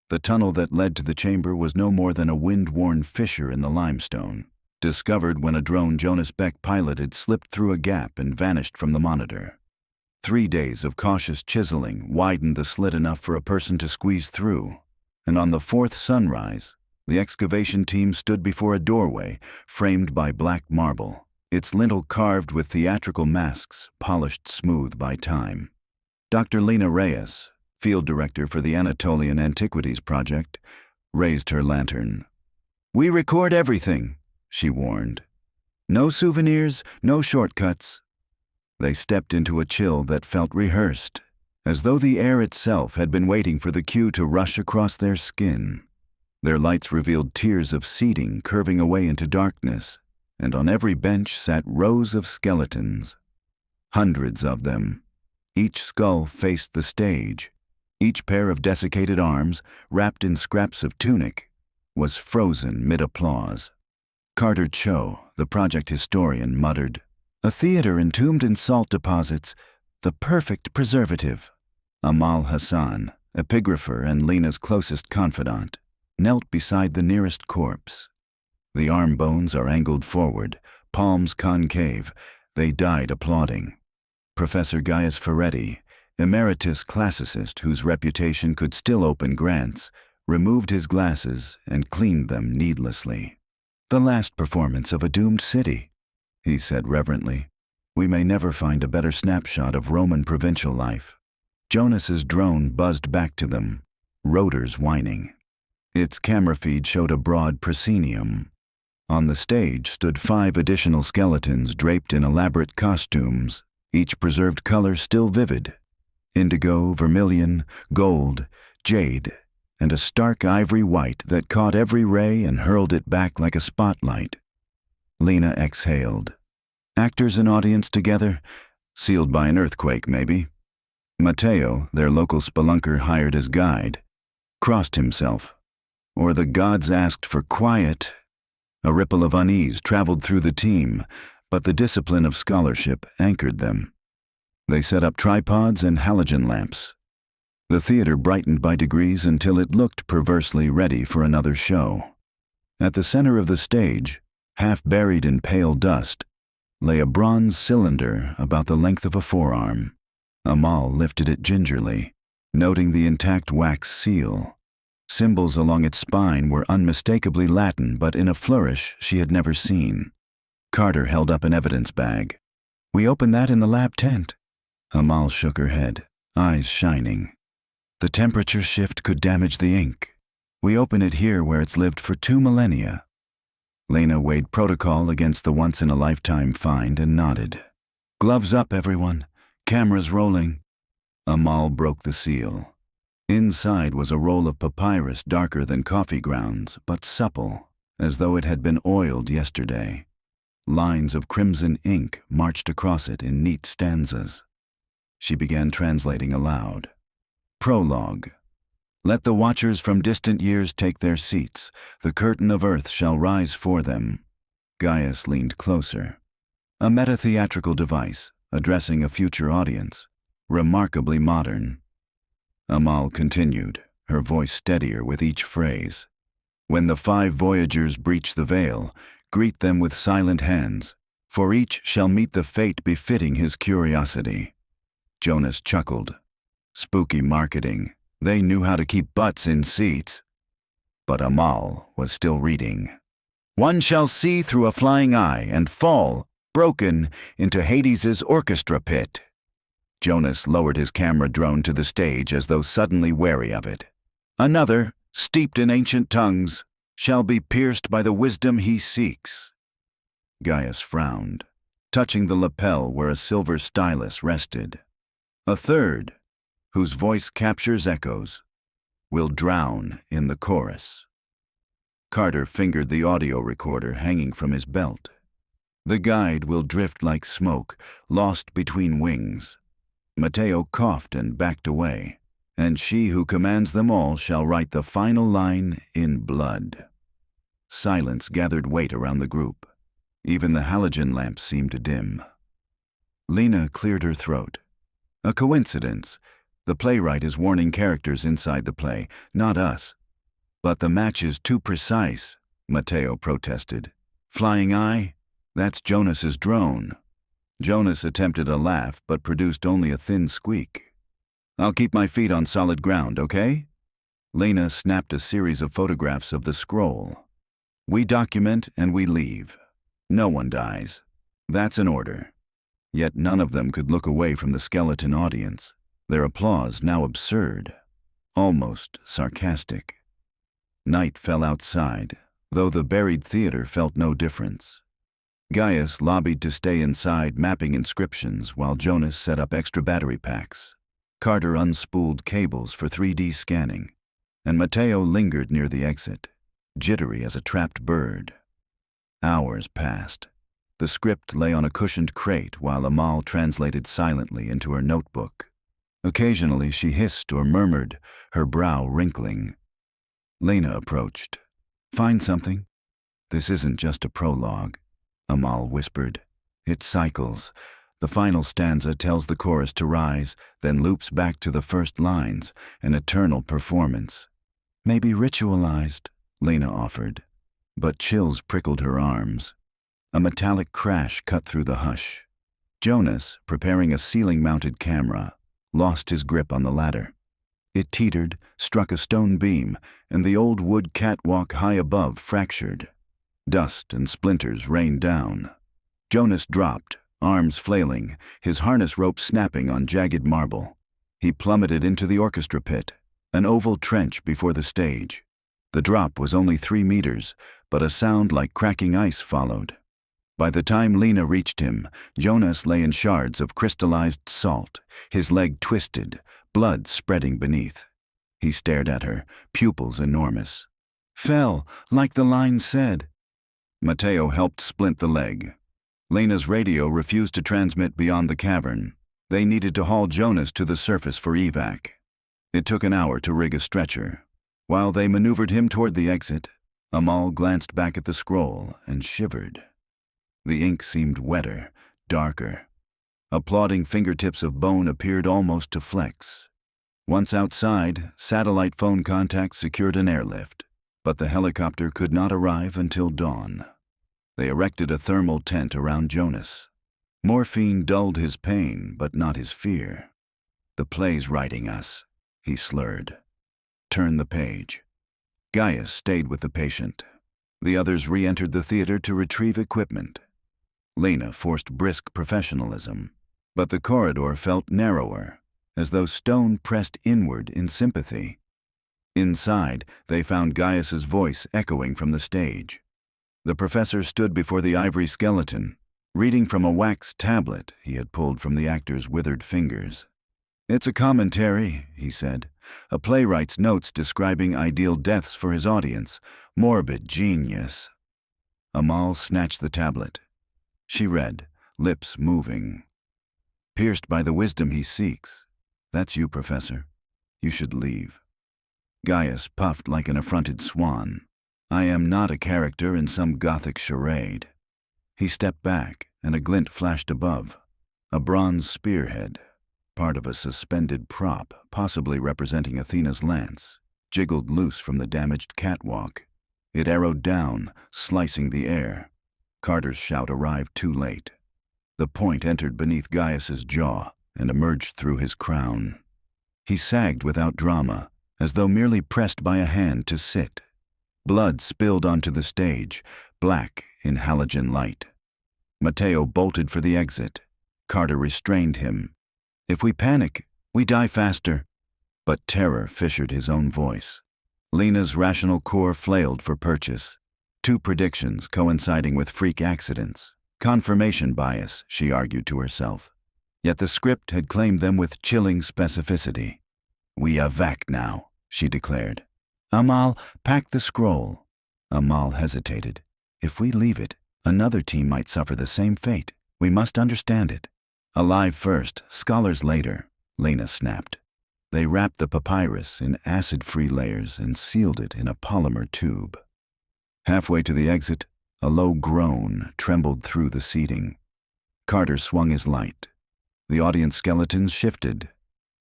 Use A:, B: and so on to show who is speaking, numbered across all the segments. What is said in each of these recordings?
A: The tunnel that led to the chamber was no more than a wind-worn fissure in the limestone, discovered when a drone Jonas Beck piloted slipped through a gap and vanished from the monitor. 3 days of cautious chiseling widened the slit enough for a person to squeeze through, and on the 4th sunrise, the excavation team stood before a doorway framed by black marble, its lintel carved with theatrical masks polished smooth by time. Dr. Lena Reyes, field director for the Anatolian Antiquities Project, raised her lantern. "We record everything," she warned. "No souvenirs, no shortcuts." They stepped into a chill that felt rehearsed, as though the air itself had been waiting for the cue to rush across their skin. Their lights revealed tiers of seating curving away into darkness, and on every bench sat rows of skeletons. Hundreds of them. Each skull faced the stage. Each pair of desiccated arms, wrapped in scraps of tunic, was frozen mid-applause. Carter Cho, the project historian, muttered, "A theater entombed in salt deposits, the perfect preservative." Amal Hassan, epigrapher and Lena's closest confidant, knelt beside the nearest corpse. The arm bones are angled forward, palms concave. They died applauding. Professor Gaius Ferretti, emeritus classicist whose reputation could still open grants, removed his glasses and cleaned them needlessly. "The last performance of a doomed city," he said reverently. "We may never find a better snapshot of Roman provincial life." Jonas's drone buzzed back to them, rotors whining. Its camera feed showed a broad proscenium. On the stage stood 5 additional skeletons draped in elaborate costumes, each preserved color still vivid: indigo, vermilion, gold, jade, and a stark ivory white that caught every ray and hurled it back like a spotlight. Lena exhaled. Actors and audience together, sealed by an earthquake maybe. Mateo, their local spelunker hired as guide, crossed himself. Or the gods asked for quiet. A ripple of unease traveled through the team, but the discipline of scholarship anchored them. They set up tripods and halogen lamps. The theater brightened by degrees until it looked perversely ready for another show. At the center of the stage, half buried in pale dust, lay a bronze cylinder about the length of a forearm. Amal lifted it gingerly, noting the intact wax seal. Symbols along its spine were unmistakably Latin, but in a flourish she had never seen. Carter held up an evidence bag. "We opened that in the lab tent." Amal shook her head, eyes shining. "The temperature shift could damage the ink. We open it here where it's lived for 2 millennia. Lena weighed protocol against the once-in-a-lifetime find and nodded. "Gloves up, everyone. Cameras rolling." Amal broke the seal. Inside was a roll of papyrus darker than coffee grounds, but supple, as though it had been oiled yesterday. Lines of crimson ink marched across it in neat stanzas. She began translating aloud. Prologue. "Let the watchers from distant years take their seats. The curtain of earth shall rise for them." Gaius leaned closer. A meta-theatrical device, addressing a future audience. Remarkably modern. Amal continued, her voice steadier with each phrase. "When the 5 voyagers breach the veil, greet them with silent hands, for each shall meet the fate befitting his curiosity." Jonas chuckled. Spooky marketing. They knew how to keep butts in seats. But Amal was still reading. "One shall see through a flying eye and fall, broken, into Hades's orchestra pit." Jonas lowered his camera drone to the stage as though suddenly wary of it. "Another, steeped in ancient tongues, shall be pierced by the wisdom he seeks." Gaius frowned, touching the lapel where a silver stylus rested. "A third, whose voice captures echoes, will drown in the chorus." Carter fingered the audio recorder hanging from his belt. "The guide will drift like smoke, lost between wings." Mateo coughed and backed away. "And she who commands them all shall write the final line in blood." Silence gathered weight around the group. Even the halogen lamps seemed to dim. Lena cleared her throat. "A coincidence. The playwright is warning characters inside the play, not us. But the match is too precise, Matteo protested. Flying eye? That's Jonas's drone. Jonas attempted a laugh but produced only a thin squeak. I'll keep my feet on solid ground, okay? Lena snapped a series of photographs of the scroll. We document and we leave. No one dies. That's an order. Yet none of them could look away from the skeleton audience, their applause now absurd, almost sarcastic. Night fell outside, though the buried theater felt no difference. Gaius lobbied to stay inside, mapping inscriptions, while Jonas set up extra battery packs. Carter unspooled cables for 3D scanning, and Matteo lingered near the exit, jittery as a trapped bird. Hours passed. The script lay on a cushioned crate while Amal translated silently into her notebook. Occasionally she hissed or murmured, her brow wrinkling. Lena approached. Find something? This isn't just a prologue, Amal whispered. It cycles. The final stanza tells the chorus to rise, then loops back to the first lines, an eternal performance. Maybe ritualized, Lena offered. But chills prickled her arms. A metallic crash cut through the hush. Jonas, preparing a ceiling-mounted camera, lost his grip on the ladder. It teetered, struck a stone beam, and the old wood catwalk high above fractured. Dust and splinters rained down. Jonas dropped, arms flailing, his harness rope snapping on jagged marble. He plummeted into the orchestra pit, an oval trench before the stage. The drop was only 3 meters, but a sound like cracking ice followed. By the time Lena reached him, Jonas lay in shards of crystallized salt, his leg twisted, blood spreading beneath. He stared at her, pupils enormous. Fell, like the line said. Matteo helped splint the leg. Lena's radio refused to transmit beyond the cavern. They needed to haul Jonas to the surface for evac. It took an hour to rig a stretcher. While they maneuvered him toward the exit, Amal glanced back at the scroll and shivered. The ink seemed wetter, darker. Applauding fingertips of bone appeared almost to flex. Once outside, satellite phone contact secured an airlift, but the helicopter could not arrive until dawn. They erected a thermal tent around Jonas. Morphine dulled his pain, but not his fear. The play's writing us, he slurred. Turn the page. Gaius stayed with the patient. The others re-entered the theater to retrieve equipment. Lena forced brisk professionalism, but the corridor felt narrower, as though stone pressed inward in sympathy. Inside, they found Gaius's voice echoing from the stage. The professor stood before the ivory skeleton, reading from a wax tablet he had pulled from the actor's withered fingers. It's a commentary, he said, a playwright's notes describing ideal deaths for his audience. Morbid genius. Amal snatched the tablet. She read, lips moving. Pierced by the wisdom he seeks. That's you, Professor. You should leave. Gaius puffed like an affronted swan. I am not a character in some Gothic charade. He stepped back, and a glint flashed above. A bronze spearhead, part of a suspended prop, possibly representing Athena's lance, jiggled loose from the damaged catwalk. It arrowed down, slicing the air. Carter's shout arrived too late. The point entered beneath Gaius's jaw and emerged through his crown. He sagged without drama, as though merely pressed by a hand to sit. Blood spilled onto the stage, black in halogen light. Matteo bolted for the exit. Carter restrained him. If we panic, we die faster. But terror fissured his own voice. Lena's rational core flailed for purchase. 2 predictions coinciding with freak accidents. Confirmation bias, she argued to herself. Yet the script had claimed them with chilling specificity. We evac now, she declared. Amal, pack the scroll. Amal hesitated. If we leave it, another team might suffer the same fate. We must understand it. Alive first, scholars later, Lena snapped. They wrapped the papyrus in acid-free layers and sealed it in a polymer tube. Halfway to the exit, a low groan trembled through the seating. Carter swung his light. The audience skeletons shifted.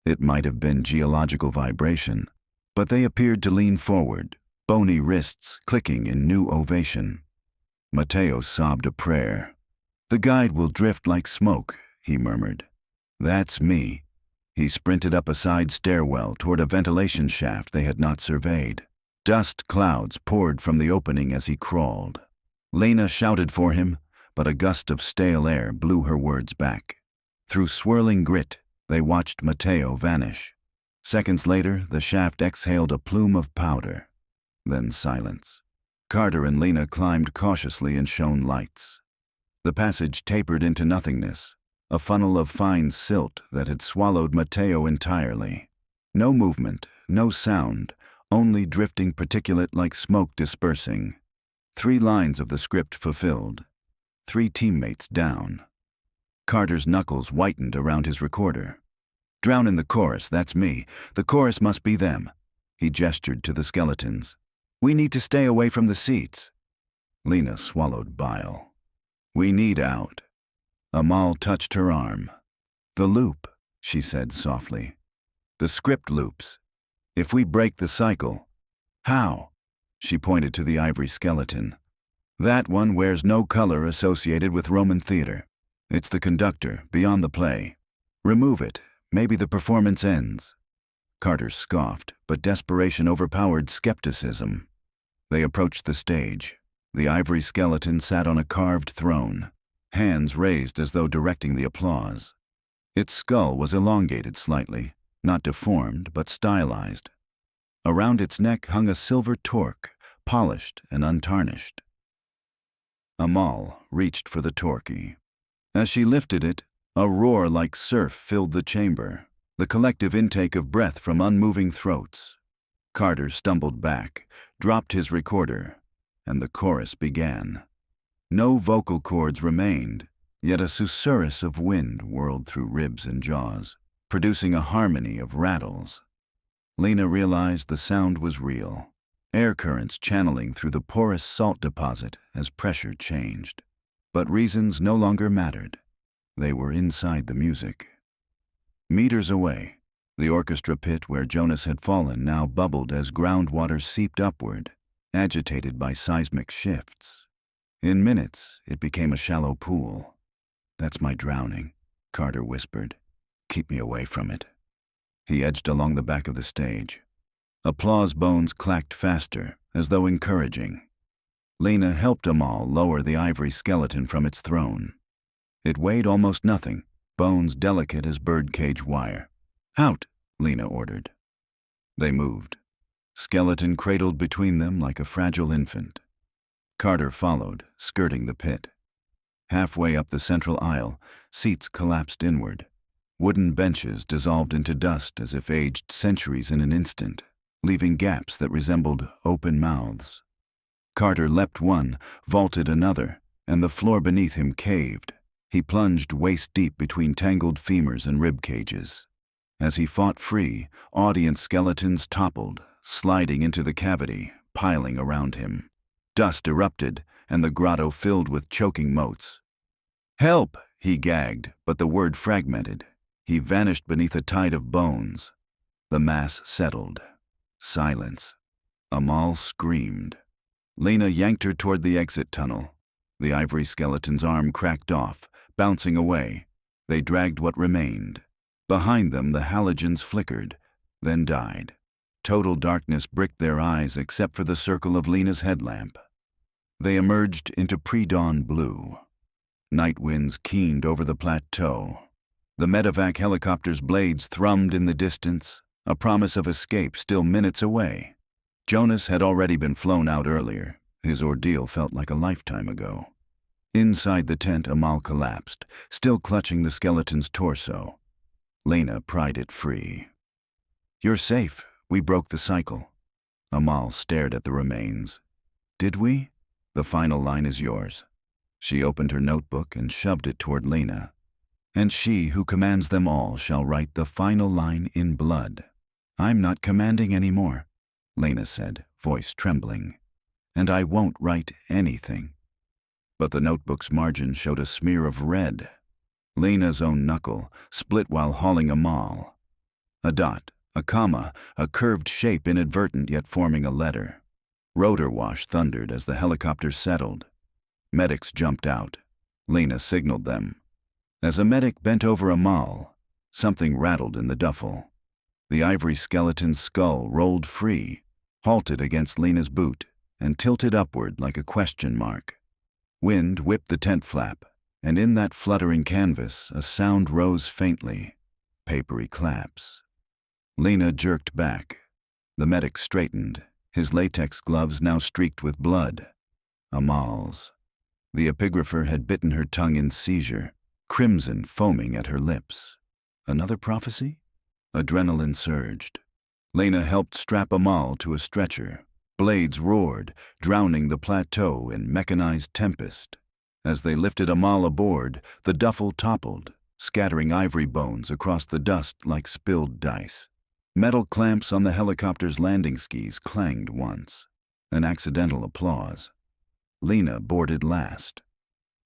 A: It might have been geological vibration, but they appeared to lean forward, bony wrists clicking in new ovation. Mateo sobbed a prayer. "The guide will drift like smoke," he murmured. "That's me." He sprinted up a side stairwell toward a ventilation shaft they had not surveyed. Dust clouds poured from the opening as he crawled. Lena shouted for him, but a gust of stale air blew her words back. Through swirling grit, they watched Mateo vanish. Seconds later, the shaft exhaled a plume of powder. Then silence. Carter and Lena climbed cautiously and shone lights. The passage tapered into nothingness, a funnel of fine silt that had swallowed Mateo entirely. No movement, no sound, only drifting particulate like smoke dispersing. 3 lines of the script fulfilled. 3 teammates down. Carter's knuckles whitened around his recorder. "Drown in the chorus, that's me. The chorus must be them." He gestured to the skeletons. "We need to stay away from the seats." Lena swallowed bile. "We need out." Amal touched her arm. "The loop," she said softly. "The script loops. If we break the cycle." "How?" She pointed to the ivory skeleton. "That one wears no color associated with Roman theater. It's the conductor, beyond the play. Remove it. Maybe the performance ends." Carter scoffed, but desperation overpowered skepticism. They approached the stage. The ivory skeleton sat on a carved throne, hands raised as though directing the applause. Its skull was elongated slightly, not deformed, but stylized. Around its neck hung a silver torque, polished and untarnished. Amal reached for the torque. As she lifted it, a roar like surf filled the chamber, the collective intake of breath from unmoving throats. Carter stumbled back, dropped his recorder, and the chorus began. No vocal cords remained, yet a susurrus of wind whirled through ribs and jaws, producing a harmony of rattles. Lena realized the sound was real, air currents channeling through the porous salt deposit as pressure changed. But reasons no longer mattered. They were inside the music. Meters away, the orchestra pit where Jonas had fallen now bubbled as groundwater seeped upward, agitated by seismic shifts. In minutes, it became a shallow pool. "That's my drowning," Carter whispered. "Keep me away from it." He edged along the back of the stage. Applause bones clacked faster, as though encouraging. Lena helped Amal lower the ivory skeleton from its throne. It weighed almost nothing, bones delicate as birdcage wire. "Out," Lena ordered. They moved. Skeleton cradled between them like a fragile infant. Carter followed, skirting the pit. Halfway up the central aisle, seats collapsed inward. Wooden benches dissolved into dust as if aged centuries in an instant, leaving gaps that resembled open mouths. Carter leapt one, vaulted another, and the floor beneath him caved. He plunged waist-deep between tangled femurs and rib cages. As he fought free, audience skeletons toppled, sliding into the cavity, piling around him. Dust erupted, and the grotto filled with choking motes. "Help!" he gagged, but the word fragmented. He vanished beneath a tide of bones. The mass settled. Silence. Amal screamed. Lena yanked her toward the exit tunnel. The ivory skeleton's arm cracked off, bouncing away. They dragged what remained. Behind them, the halogens flickered, then died. Total darkness bricked their eyes except for the circle of Lena's headlamp. They emerged into pre-dawn blue. Night winds keened over the plateau. The medevac helicopter's blades thrummed in the distance, a promise of escape still minutes away. Jonas had already been flown out earlier. His ordeal felt like a lifetime ago. Inside the tent, Amal collapsed, still clutching the skeleton's torso. Lena pried it free. "You're safe. We broke the cycle." Amal stared at the remains. "Did we? The final line is yours." She opened her notebook and shoved it toward Lena. "And she who commands them all shall write the final line in blood." "I'm not commanding anymore," Lena said, voice trembling. "And I won't write anything." But the notebook's margin showed a smear of red. Lena's own knuckle, split while hauling Amal. A dot, a comma, a curved shape inadvertent yet forming a letter. Rotor wash thundered as the helicopter settled. Medics jumped out. Lena signaled them. As a medic bent over Amal, something rattled in the duffel. The ivory skeleton's skull rolled free, halted against Lena's boot, and tilted upward like a question mark. Wind whipped the tent flap, and in that fluttering canvas a sound rose faintly. Papery claps. Lena jerked back. The medic straightened, his latex gloves now streaked with blood. Amal's. The epigrapher had bitten her tongue in seizure, crimson foaming at her lips. Another prophecy? Adrenaline surged. Lena helped strap Amal to a stretcher. Blades roared, drowning the plateau in mechanized tempest. As they lifted Amal aboard, the duffel toppled, scattering ivory bones across the dust like spilled dice. Metal clamps on the helicopter's landing skis clanged once. An accidental applause. Lena boarded last.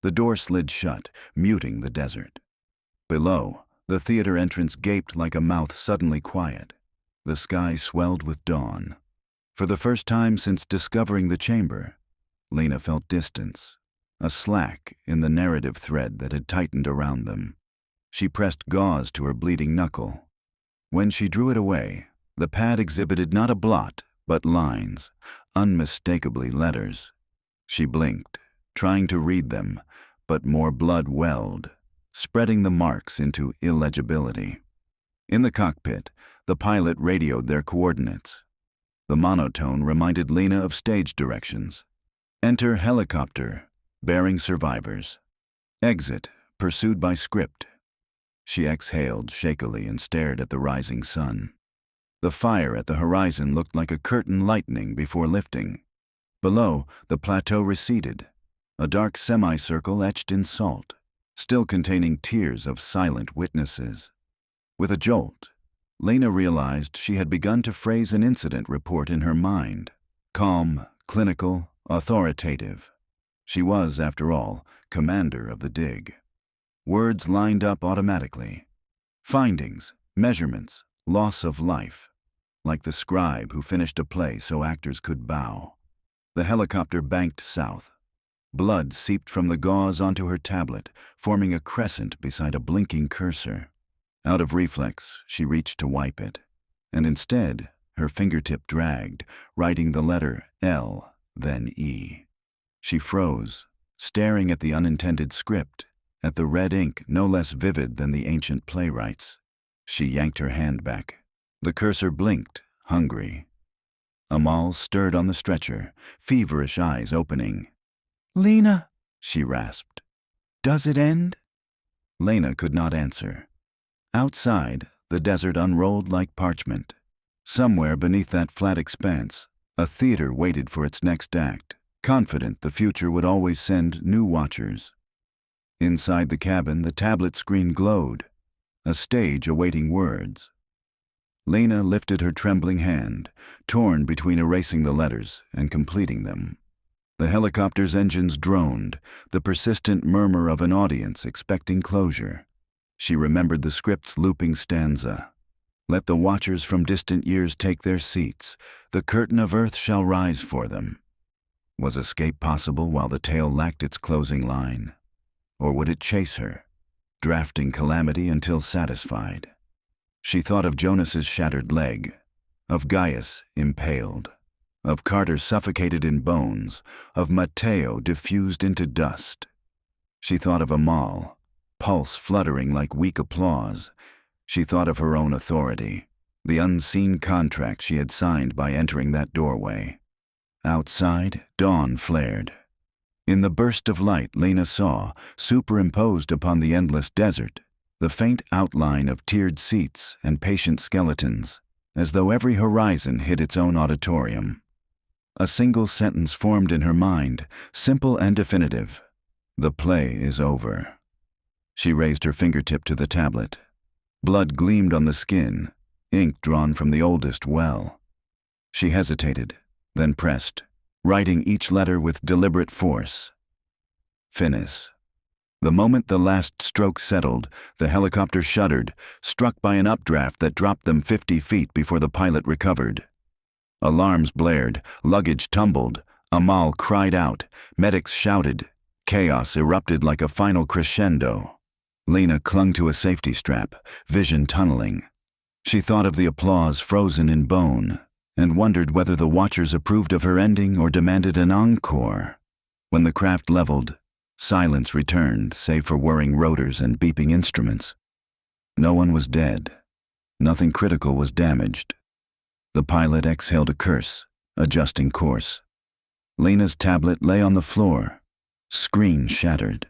A: The door slid shut, muting the desert. Below, the theater entrance gaped like a mouth suddenly quiet. The sky swelled with dawn. For the first time since discovering the chamber, Lena felt distance, a slack in the narrative thread that had tightened around them. She pressed gauze to her bleeding knuckle. When she drew it away, the pad exhibited not a blot, but lines, unmistakably letters. She blinked, trying to read them, but more blood welled, spreading the marks into illegibility. In the cockpit, the pilot radioed their coordinates. The monotone reminded Lena of stage directions. Enter helicopter, bearing survivors. Exit, pursued by script. She exhaled shakily and stared at the rising sun. The fire at the horizon looked like a curtain lightening before lifting. Below, the plateau receded, a dark semicircle etched in salt, still containing tears of silent witnesses. With a jolt, Lena realized she had begun to phrase an incident report in her mind. Calm, clinical, authoritative. She was, after all, commander of the dig. Words lined up automatically. Findings, measurements, loss of life. Like the scribe who finished a play so actors could bow. The helicopter banked south. Blood seeped from the gauze onto her tablet, forming a crescent beside a blinking cursor. Out of reflex, she reached to wipe it, and instead, her fingertip dragged, writing the letter L, then E. She froze, staring at the unintended script, at the red ink no less vivid than the ancient playwrights. She yanked her hand back. The cursor blinked, hungry. Amal stirred on the stretcher, feverish eyes opening. "Lena," she rasped. "Does it end?" Lena could not answer. Outside, the desert unrolled like parchment. Somewhere beneath that flat expanse, a theater waited for its next act, confident the future would always send new watchers. Inside the cabin, the tablet screen glowed, a stage awaiting words. Lena lifted her trembling hand, torn between erasing the letters and completing them. The helicopter's engines droned, the persistent murmur of an audience expecting closure. She remembered the script's looping stanza. Let the watchers from distant years take their seats. The curtain of earth shall rise for them. Was escape possible while the tale lacked its closing line? Or would it chase her, drafting calamity until satisfied? She thought of Jonas's shattered leg, of Gaius impaled, of Carter suffocated in bones, of Matteo diffused into dust. She thought of Amal, pulse fluttering like weak applause. She thought of her own authority, the unseen contract she had signed by entering that doorway. Outside, dawn flared. In the burst of light, Lena saw, superimposed upon the endless desert, the faint outline of tiered seats and patient skeletons, as though every horizon hid its own auditorium. A single sentence formed in her mind, simple and definitive. The play is over. She raised her fingertip to the tablet. Blood gleamed on the skin, ink drawn from the oldest well. She hesitated, then pressed, writing each letter with deliberate force. Finis. The moment the last stroke settled, the helicopter shuddered, struck by an updraft that dropped them 50 feet before the pilot recovered. Alarms blared, luggage tumbled, Amal cried out, medics shouted. Chaos erupted like a final crescendo. Lena clung to a safety strap, vision tunneling. She thought of the applause frozen in bone, and wondered whether the watchers approved of her ending or demanded an encore. When the craft leveled, silence returned, save for whirring rotors and beeping instruments. No one was dead. Nothing critical was damaged. The pilot exhaled a curse, adjusting course. Lena's tablet lay on the floor, screen shattered.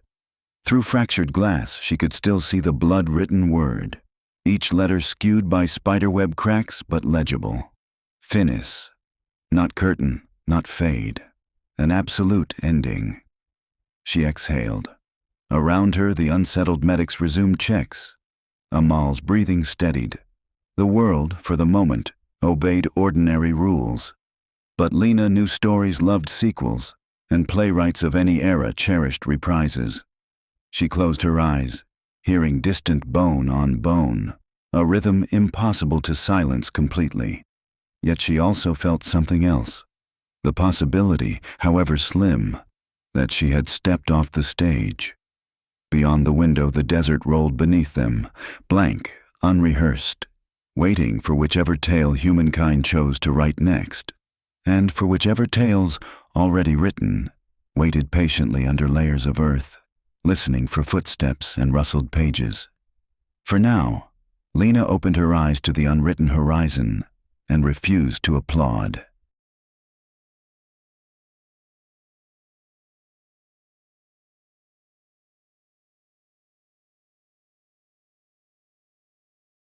A: Through fractured glass, she could still see the blood-written word, each letter skewed by spiderweb cracks but legible. Finis. Not curtain, not fade. An absolute ending. She exhaled. Around her, the unsettled medics resumed checks. Amal's breathing steadied. The world, for the moment, obeyed ordinary rules. But Lena knew stories loved sequels, and playwrights of any era cherished reprises. She closed her eyes, hearing distant bone on bone, a rhythm impossible to silence completely. Yet she also felt something else. The possibility, however slim, that she had stepped off the stage. Beyond the window, the desert rolled beneath them, blank, unrehearsed, waiting for whichever tale humankind chose to write next, and for whichever tales, already written, waited patiently under layers of earth, listening for footsteps and rustled pages. For now, Lena opened her eyes to the unwritten horizon and refused to applaud.